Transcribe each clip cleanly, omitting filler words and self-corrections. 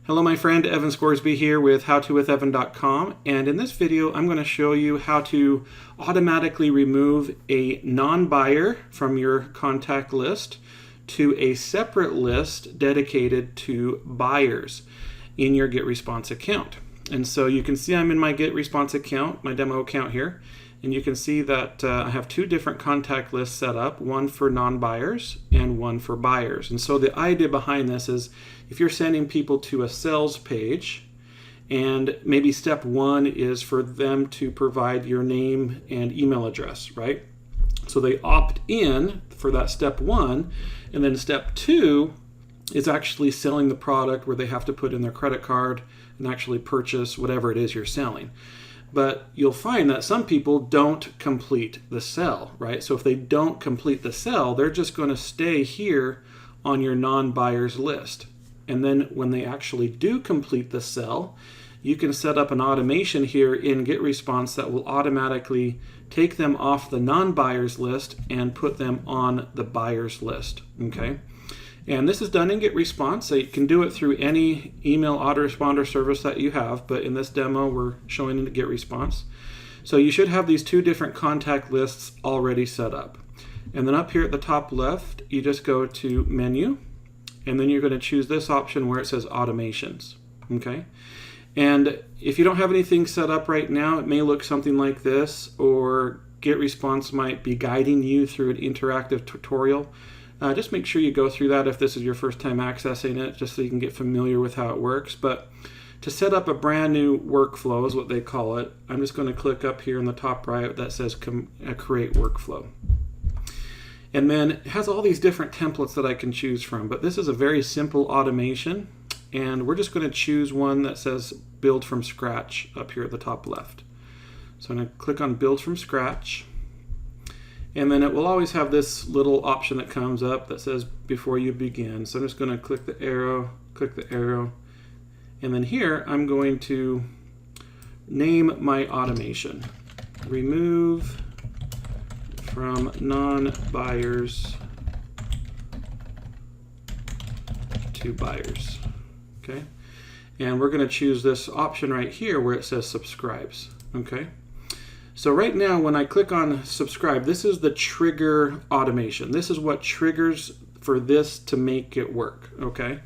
Hello my friend, Evan Scoresby here with howtowithevan.com, and in this video I'm going to show you how to automatically remove a non-buyer from your contact list to a separate list dedicated to buyers in your GetResponse account. And so you can see I'm in my GetResponse account, my demo account here, and you can see that I have two different contact lists set up, one for non-buyers and one for buyers. And so the idea behind this is if you're sending people to a sales page, and maybe step one is for them to provide your name and email address, right? So they opt in for that step one, and then step two is actually selling the product where they have to put in their credit card and actually purchase whatever it is you're selling. But you'll find that some people don't complete the sell, right? So if they don't complete the sell, they're just going to stay here on your non-buyers list. And then when they actually do complete the sell, you can set up an automation here in GetResponse that will automatically take them off the non-buyers list and put them on the buyers list, okay? And this is done in GetResponse, so you can do it through any email autoresponder service that you have, but in this demo we're showing in GetResponse. So you should have these two different contact lists already set up. And then up here at the top left, you just go to Menu, and then you're going to choose this option where it says Automations, okay? And if you don't have anything set up right now, it may look something like this, or GetResponse might be guiding you through an interactive tutorial. Just make sure you go through that if this is your first time accessing it, just so you can get familiar with how it works. But to set up a brand new workflow is what they call it. I'm just going to click up here in the top right that says Create Workflow. And then it has all these different templates that I can choose from. But this is a very simple automation. And we're just going to choose one that says Build from Scratch up here at the top left. So I'm going to click on Build from Scratch. And then it will always have this little option that comes up that says before you begin. So I'm just going to click the arrow, and then here I'm going to name my automation. Remove from non-buyers to buyers. Okay? And we're going to choose this option right here where it says subscribes. Okay? So right now when I click on subscribe, this is the trigger automation. This is what triggers for this to make it work, okay?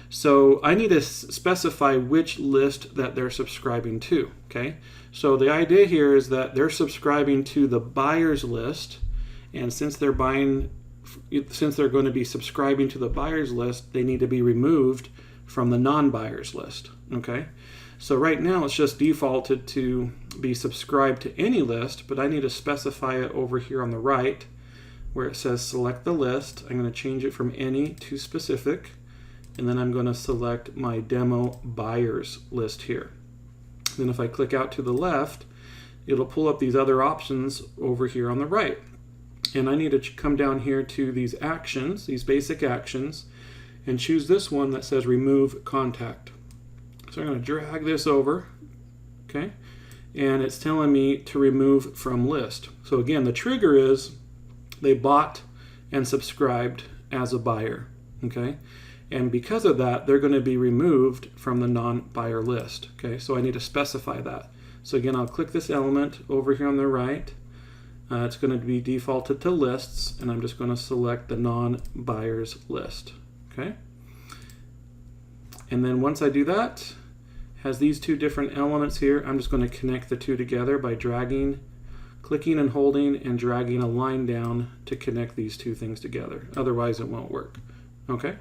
So I need to specify which list that they're subscribing to, okay? So the idea here is that they're subscribing to the buyers list, and since they're going to be subscribing to the buyers list, they need to be removed from the non-buyers list, okay? So right now it's just defaulted to be subscribed to any list, but I need to specify it over here on the right where it says select the list. I'm going to change it from any to specific, and then I'm going to select my demo buyers list here. Then if I click out to the left, it'll pull up these other options over here on the right. And I need to come down here to these actions, these basic actions, and choose this one that says remove contact. So I'm going to drag this over, okay, and it's telling me to remove from list. So again, the trigger is they bought and subscribed as a buyer, okay, and because of that, they're going to be removed from the non-buyer list, okay, so I need to specify that. So again, I'll click this element over here on the right. It's going to be defaulted to lists, and I'm just going to select the non-buyers list, okay. And then once I do that, has these two different elements here. I'm just going to connect the two together by clicking and holding and dragging a line down to connect these two things together. Otherwise it won't work. Okay?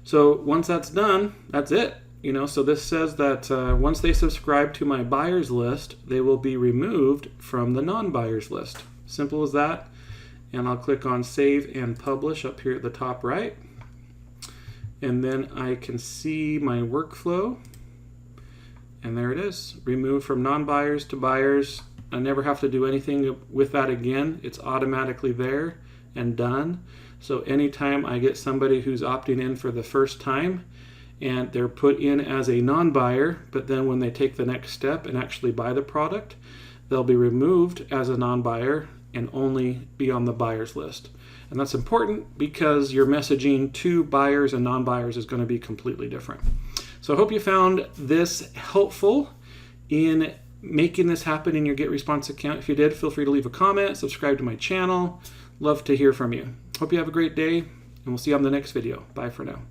So once that's done, that's it. You know, so this says that once they subscribe to my buyers list, they will be removed from the non-buyers list. Simple as that. And I'll click on Save and Publish up here at the top right. And then I can see my workflow, and there it is, removed from non-buyers to buyers. I never have to do anything with that again. It's automatically there and done. So anytime I get somebody who's opting in for the first time and they're put in as a non-buyer, but then when they take the next step and actually buy the product, they'll be removed as a non-buyer and only be on the buyers list. And that's important because your messaging to buyers and non-buyers is going to be completely different. So I hope you found this helpful in making this happen in your GetResponse account. If you did, feel free to leave a comment, subscribe to my channel. Love to hear from you. Hope you have a great day, and we'll see you on the next video. Bye for now.